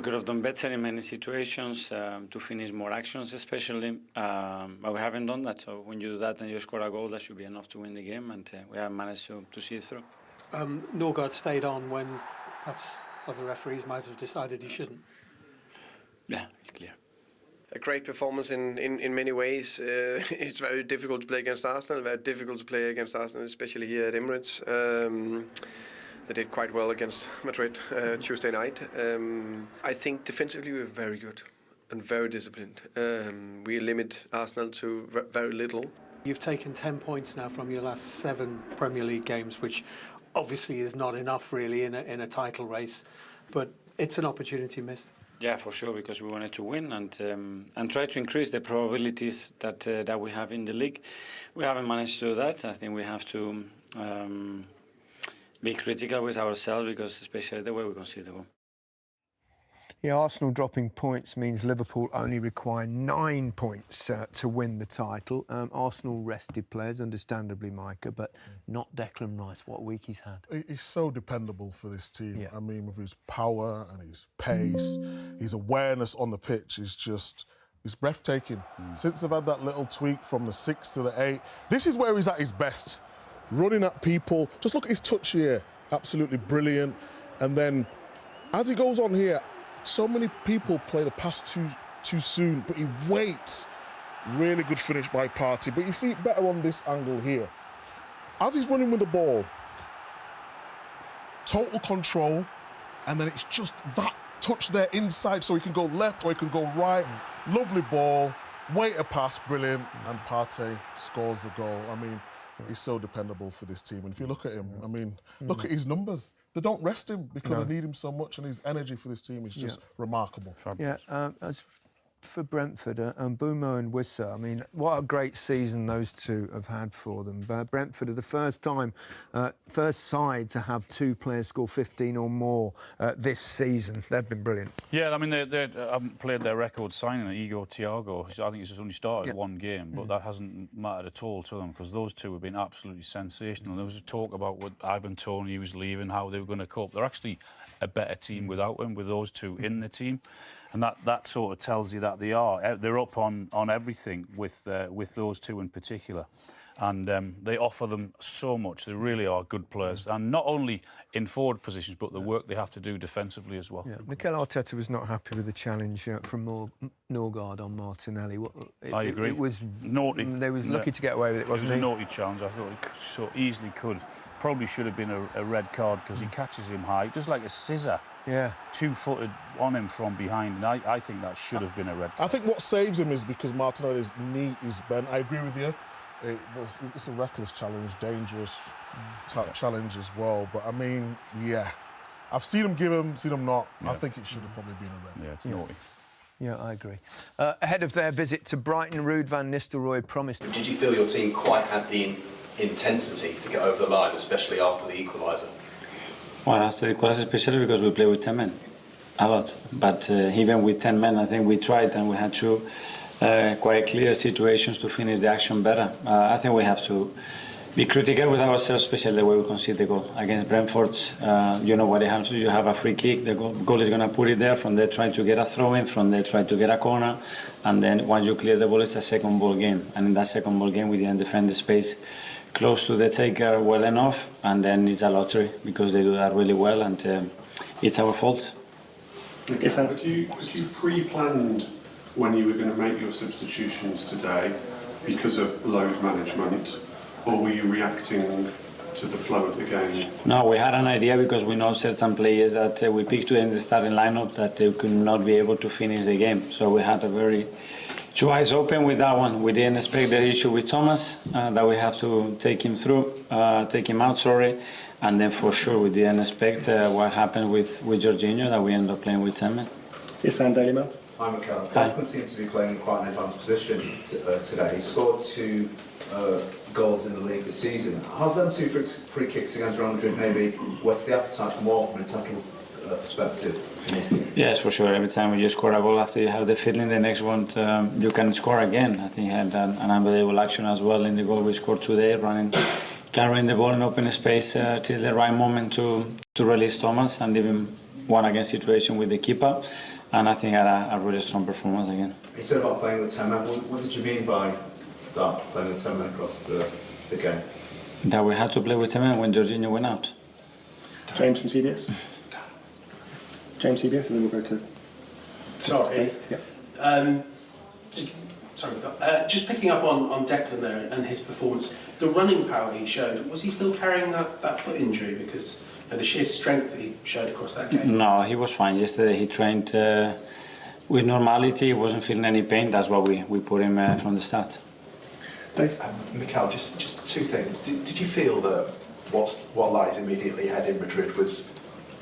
could have done better in many situations to finish more actions, especially. But we haven't done that. So when you do that and you score a goal, that should be enough to win the game. And we haven't managed to see it through. Norgard stayed on when perhaps other referees might have decided he shouldn't. Yeah, it's clear. A great performance in many ways. It's very difficult to play against Arsenal, very difficult to play against Arsenal, especially here at Emirates. They did quite well against Madrid Tuesday night. I think defensively we were very good and very disciplined. We limit Arsenal to very little. You've taken 10 points now from your last 7 Premier League games, which obviously is not enough really in a title race, but it's an opportunity missed. Yeah, for sure, because we wanted to win and try to increase the probabilities that we have in the league. We haven't managed to do that. I think we have to be critical with ourselves, because especially the way we concede the goal. Yeah, Arsenal dropping points means Liverpool only require 9 points to win the title. Arsenal rested players, understandably, Micah, but not Declan Rice. What a week he's had. He's so dependable for this team. Yeah. I mean, with his power and his pace, his awareness on the pitch is just... It's breathtaking. Since they've had that little tweak from the 6 to the 8, this is where he's at his best. Running at people. Just look at his touch here. Absolutely brilliant. And then, as he goes on here, so many people play the pass too soon, but he waits. Really good finish by Partey. But you see it better on this angle here. As he's running with the ball, total control, and then it's just that touch there inside, so he can go left or he can go right. Lovely ball, wait a pass, brilliant, and Partey scores the goal. I mean, he's so dependable for this team. And if you look at him, I mean, look at his numbers. They don't rest him because they need him so much, and his energy for this team is just remarkable. Yeah, as for Brentford, Mbeumo and Wissa, I mean, what a great season those two have had for them. Brentford are the first side to have 2 players score 15 or more this season. They've been brilliant. Yeah, I mean, they haven't played their record signing, Igor Thiago. I think he's only started 1 game, but that hasn't mattered at all to them, because those two have been absolutely sensational. There was a talk about what Ivan Toney was leaving, how they were going to cope. They're actually a better team without him, with those two in the team. And that sort of tells you that they're up on everything with those two in particular, and they offer them so much. They really are good players, and not only in forward positions, but the work they have to do defensively as well. Yeah. Mikel Arteta was not happy with the challenge from Norgard on Martinelli. I agree. It was naughty. They was lucky to get away with it, wasn't he? It was a naughty challenge. I thought he so easily could. Probably should have been a red card, because he catches him high, just like a scissor. Yeah, 2-footed on him from behind, and I think that should have been a red card. I think what saves him is because Martinelli's knee is bent. I agree with you. It's a reckless challenge, dangerous challenge as well. But I mean, yeah, I've seen him give him, seen him not. I think it should have probably been a red. Yeah, it's naughty. Yeah, I agree. Ahead of their visit to Brighton, Ruud van Nistelrooy promised... Did you feel your team quite had the intensity to get over the line, especially after the equaliser? Well, after the equaliser, especially because we play with 10 men, a lot. But even with 10 men, I think we tried, and we had 2 quite clear situations to finish the action better. I think we have to be critical with ourselves, especially the way we concede the goal. Against Brentford, you know what it happens. You have a free kick, the goal is going to put it there, from there try to get a throw-in, from there try to get a corner, and then once you clear the ball, it's a second ball game. And in that second ball game, we didn't defend the space close to the taker well enough, and then it's a lottery, because they do that really well, and it's our fault. Yes, had you pre-planned when you were going to make your substitutions today because of load management, or were you reacting to the flow of the game? No, we had an idea, because we know certain players that we picked in the starting lineup that they could not be able to finish the game. So we had a very 2 eyes open with that one. We didn't expect the issue with Thomas, that we have to take him out, and then for sure we didn't expect what happened with Jorginho, that we ended up playing with 10 men. Yes, and Daily Mail. Hi, Mikel. Declan seems to be playing in quite an advanced position today. He scored 2 goals in the league this season. Have them 2 free kicks against Real Madrid maybe whet's the appetite for more from an attacking perspective? Yes, for sure. Every time you score a goal, after you have the feeling the next one you can score again. I think he had an unbelievable action as well in the goal we scored today, carrying the ball in open space till the right moment to release Thomas, and even one against situation with the keeper. and I think had a really strong performance again. You said about playing with 10 men. What did you mean by that, playing with 10 men across the game? That we had to play with 10 men when Jorginho went out. James from CBS. James CBS, and then we'll go to. Sorry. Yeah. Just picking up on Declan there and his performance, the running power he showed, was he still carrying that foot injury? Because the sheer strength that he showed across that game. No, he was fine. Yesterday he trained with normality. He wasn't feeling any pain. That's why we put him from the start. Dave? Mikhail, just two things. Did you feel that what lies immediately ahead in Madrid was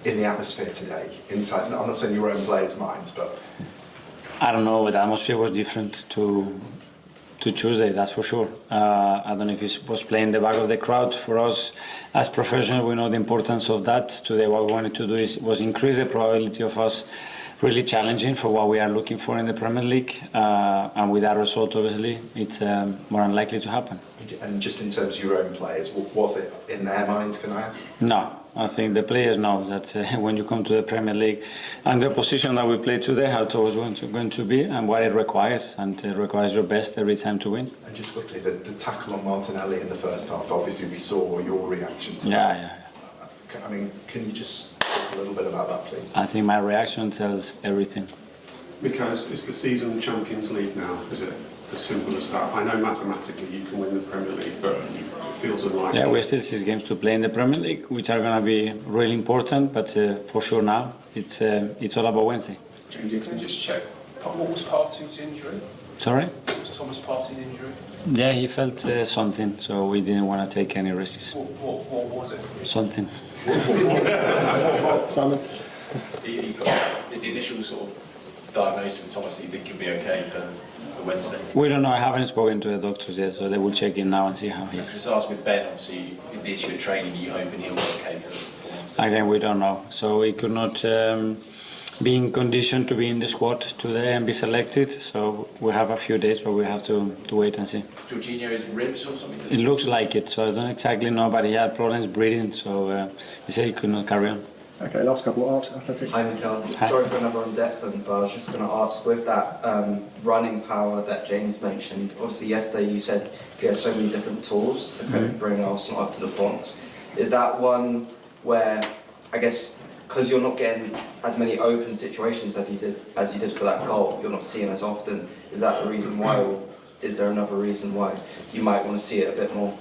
in the atmosphere today? Inside, I'm not saying your own players' minds, but I don't know. The atmosphere was different to Tuesday, that's for sure. I don't know if he was playing the back of the crowd. For us, as professionals, we know the importance of that. Today, what we wanted to do was increase the probability of us really challenging for what we are looking for in the Premier League. And with that result, obviously, it's more unlikely to happen. and just in terms of your own players, was it in their minds? Can I ask? No. I think the players know that when you come to the Premier League and the position that we play today, how it was going to be and what it requires, and it requires your best every time to win. And just quickly, the tackle on Martinelli in the first half, obviously we saw your reaction to that. Yeah. I mean, can you just talk a little bit about that, please? I think my reaction tells everything. Because it's the season Champions League now, is it? As simple as that. I know mathematically you can win the Premier League, but it feels unlikely. Yeah, we still 6 games to play in the Premier League, which are going to be really important. But for sure now, it's all about Wednesday. Can you just check what was Partey's injury? Sorry? What was Thomas Partey's injury? Yeah, he felt something, so we didn't want to take any risks. What was it? Something. Simon? Is the initial sort of diagnosis of Thomas, do you think he'll be okay for Wednesday? We don't know. I haven't spoken to the doctors yet, so they will check in now and see how he is. Just ask with Ben, obviously, the issue of training, are you hoping he'll be okay for Wednesday? Again, we don't know. So he could not be in condition to be in the squad today and be selected. So we have a few days, but we have to wait and see. Jorginho's ribs or something? It looks like it, so I don't exactly know, but he had problems breathing, so he said he could not carry on. Okay, last couple. Art, Athletic. Hi, Mikhail. Sorry for another on Declan, but I was just going to ask, with that running power that James mentioned, obviously yesterday you said he has so many different tools to kind of bring Arsenal up to the box. Is that one where, I guess, because you're not getting as many open situations as you did for that goal, you're not seeing as often, is that the reason why, or is there another reason why you might want to see it a bit more?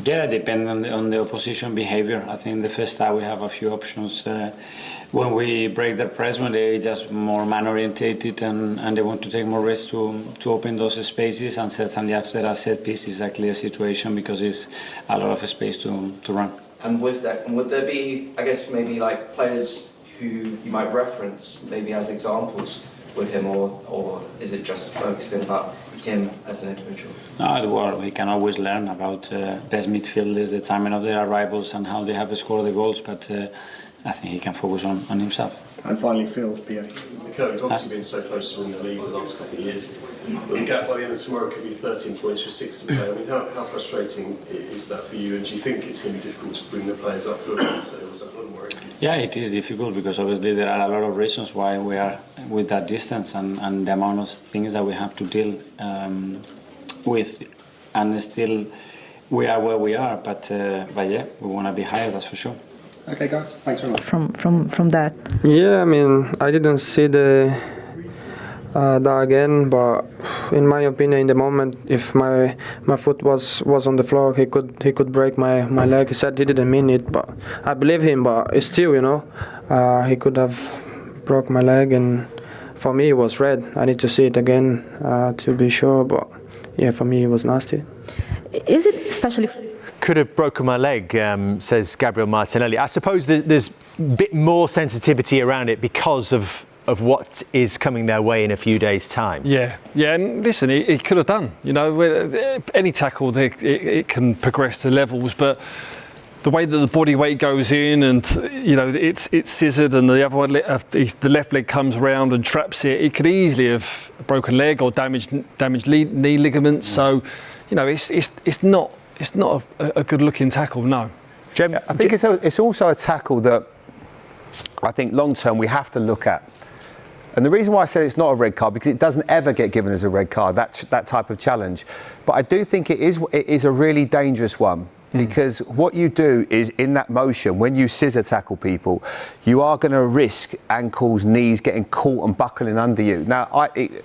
Yeah, depending on the opposition behavior. I think the first time we have a few options when we break their press, when they just more man-orientated and they want to take more risks to open those spaces, and certainly after a set piece is a clear situation because it's a lot of space to run. And with that, would there be, I guess, maybe like players who you might reference maybe as examples with him, or is it just focusing about him as an individual? No, well, we can always learn about best midfielders, the timing of their arrivals and how they have scored the goals, but I think he can focus on himself. And finally, Phil, PA. Mikhail, you've obviously been so close to winning the league the last couple of years. The gap by the end of tomorrow could be 13 points for 6th to play. I mean, how frustrating is that for you? And do you think it's going to be difficult to bring the players up for Wednesday, or is that not worrying? Yeah, it is difficult because obviously there are a lot of reasons why we are with that distance and the amount of things that we have to deal with, and still we are where we are. But yeah, we want to be higher, that's for sure. Okay, guys, thanks very much. From that. Yeah, I mean, I didn't see that again, but in my opinion, in the moment, if my foot was on the floor, he could break my leg. He said he didn't mean it, but I believe him. But it's still, he could have broke my leg, and for me it was red. I need to see it again to be sure, but yeah, for me it was nasty. Is it especially? Could have broken my leg, says Gabriel Martinelli. I suppose there's a bit more sensitivity around it because of what is coming their way in a few days' time. Yeah, and listen, it could have done. Any tackle, it can progress to levels, but the way that the body weight goes in, and it's scissored, and the other one, the left leg comes round and traps it. It could easily have a broken leg or damaged knee ligaments. So, it's not a good-looking tackle. No. Jem, I think it's also a tackle that I think long term we have to look at. And the reason why I said it's not a red card, because it doesn't ever get given as a red card, that type of challenge. But I do think it is a really dangerous one. Because what you do is, in that motion, when you scissor tackle people, you are going to risk ankles, knees getting caught and buckling under you. Now, it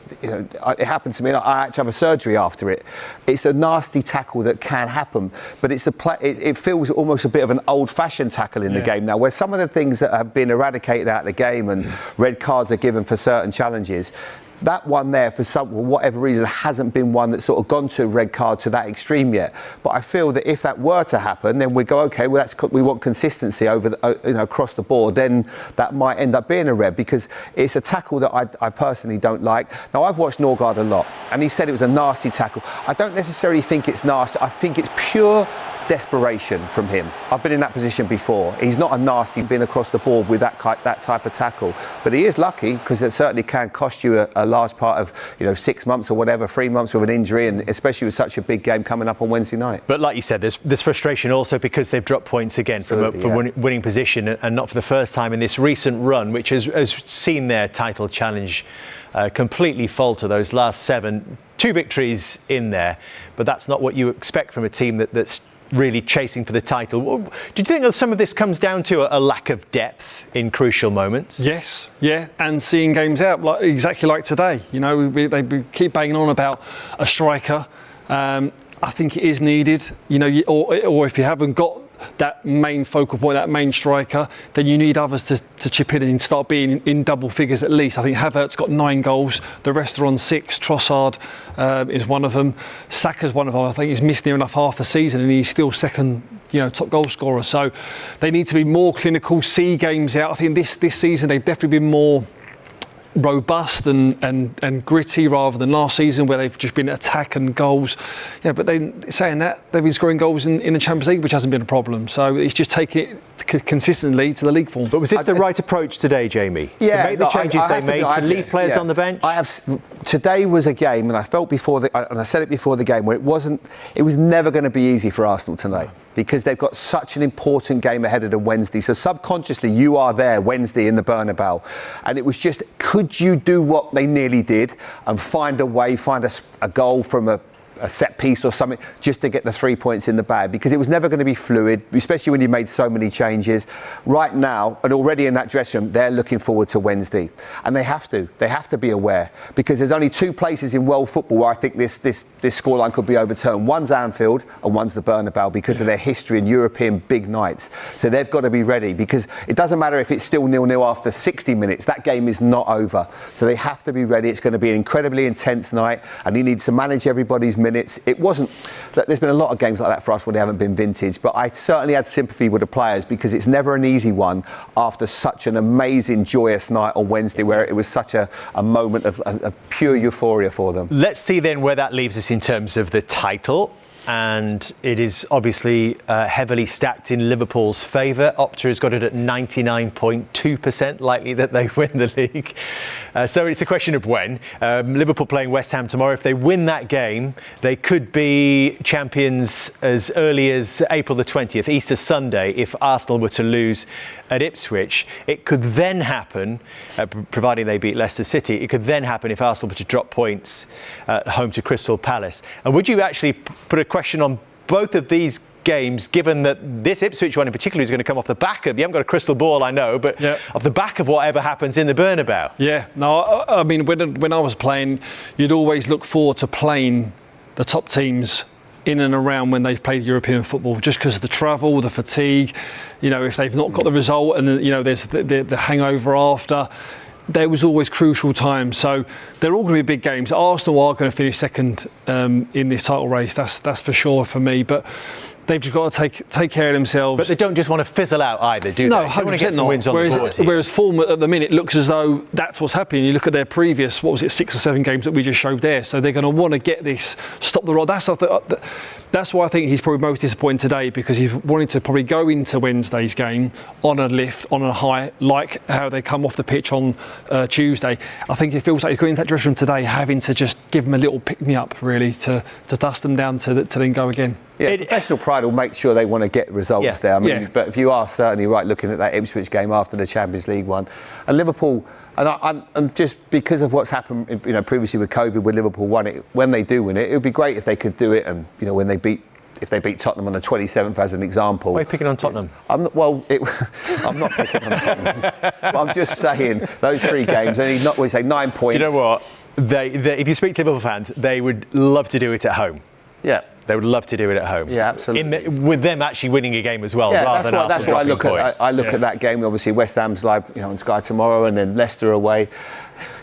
happened to me. I had to have a surgery after it. It's a nasty tackle that can happen, but it feels almost a bit of an old-fashioned tackle in the game now, where some of the things that have been eradicated out of the game and red cards are given for certain challenges. That one there, for whatever reason, hasn't been one that's sort of gone to a red card to that extreme yet. But I feel that if that were to happen, then we go, okay, well, we want consistency over across the board. Then that might end up being a red, because it's a tackle that I personally don't like. Now, I've watched Norgard a lot, and he said it was a nasty tackle. I don't necessarily think it's nasty. I think it's pure desperation from him. I've been in that position before. He's not a nasty bin across the board with that type of tackle, but he is lucky, because it certainly can cost you a large part of 6 months or whatever, 3 months with an injury, and especially with such a big game coming up on Wednesday night. But like you said, there's frustration also because they've dropped points again from winning position, and not for the first time in this recent run, which has seen their title challenge completely falter. Those last 7, 2 victories in there, but that's not what you expect from a team that's really chasing for the title. Do you think that some of this comes down to a lack of depth in crucial moments? Yes, yeah, and seeing games out exactly like today. They keep banging on about a striker. I think it is needed. Or if you haven't got that main focal point, that main striker, then you need others to chip in and start being in double figures at least. I think Havertz got 9 goals, the rest are on 6. Trossard is one of them. Saka's one of them. I think he's missed near enough half the season, and he's still second, top goal scorer. So they need to be more clinical, see games out. I think this season they've definitely been more robust and gritty rather than last season, where they've just been attack and goals. Yeah, but saying that, they've been scoring goals in the Champions League, which hasn't been a problem. So it's just taking it consistently to the league form. But was this the right approach today, Jamie? Yeah, to make the changes they made, to leave players on the bench? Today was a game, and I felt and I said it before the game, where it was never going to be easy for Arsenal tonight. Because they've got such an important game ahead of them Wednesday. So subconsciously, you are there Wednesday in the Bernabeu. And it was just, could you do what they nearly did and find a way, find a goal from a set piece or something, just to get the 3 points in the bag? Because it was never going to be fluid, especially when you made so many changes. Right now, and already in that dressing room, they're looking forward to Wednesday. And they have to be aware, because there's only 2 places in world football where I think this scoreline could be overturned. One's Anfield and one's the Bernabeu, because of their history in European big nights. So they've got to be ready, because it doesn't matter if it's still 0-0 after 60 minutes. That game is not over. So they have to be ready. It's going to be an incredibly intense night, and he needs to manage everybody's minutes. It wasn't. There's been a lot of games like that for us where they haven't been vintage, but I certainly had sympathy with the players, because it's never an easy one after such an amazing, joyous night on Wednesday, where it was such a moment of pure euphoria for them. Let's see then where that leaves us in terms of the title. And it is obviously heavily stacked in Liverpool's favour. Opta has got it at 99.2% likely that they win the league. So it's a question of when. Liverpool playing West Ham tomorrow. If they win that game, they could be champions as early as April the 20th, Easter Sunday, if Arsenal were to lose at Ipswich. It could then happen, providing they beat Leicester City, it could then happen if Arsenal were to drop points at home to Crystal Palace. And would you actually put a question on both of these games, given that this Ipswich one in particular is going to come off the back of, you haven't got a crystal ball, I know, but off the back of whatever happens in the Bernabeu? Yeah, no, I mean, when I was playing, you'd always look forward to playing the top teams in and around when they've played European football, just because of the travel, the fatigue, if they've not got the result, and there's the hangover after. There was always crucial times, so they're all going to be big games. Arsenal are going to finish second in this title race. That's for sure for me. But they've just got to take care of themselves. But they don't just want to fizzle out either, do they? No, 100% they want to get some wins on the board here. Whereas form at the minute looks as though that's what's happening. You look at their previous, 6 or 7 games that we just showed there. So they're going to want to get this, stop the rot. That's why I think he's probably most disappointed today, because he wanted to probably go into Wednesday's game on a lift, on a high, like how they come off the pitch on Tuesday. I think it feels like he's going into that dressing room today having to just give them a little pick-me-up, really, to dust them down to then go again. Yeah, professional pride will make sure they want to get results there. I mean, but if you are certainly right, looking at that Ipswich game after the Champions League one, and Liverpool, And just because of what's happened, previously with COVID, with Liverpool won it. When they do win it, it would be great if they could do it. And when they beat Tottenham on the 27th, as an example. Why are you picking on Tottenham? I'm not picking on Tottenham. But I'm just saying those 3 games. And we say 9 points. You know what? They, if you speak to Liverpool fans, they would love to do it at home. Yeah. They would love to do it at home. Yeah, absolutely. With them actually winning a game as well, rather than that's why I look at that game. Obviously, West Ham's live, on Sky tomorrow, and then Leicester away.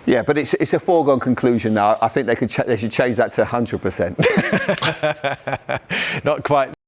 Yeah, but it's a foregone conclusion now. I think they should change that to 100%. Not quite.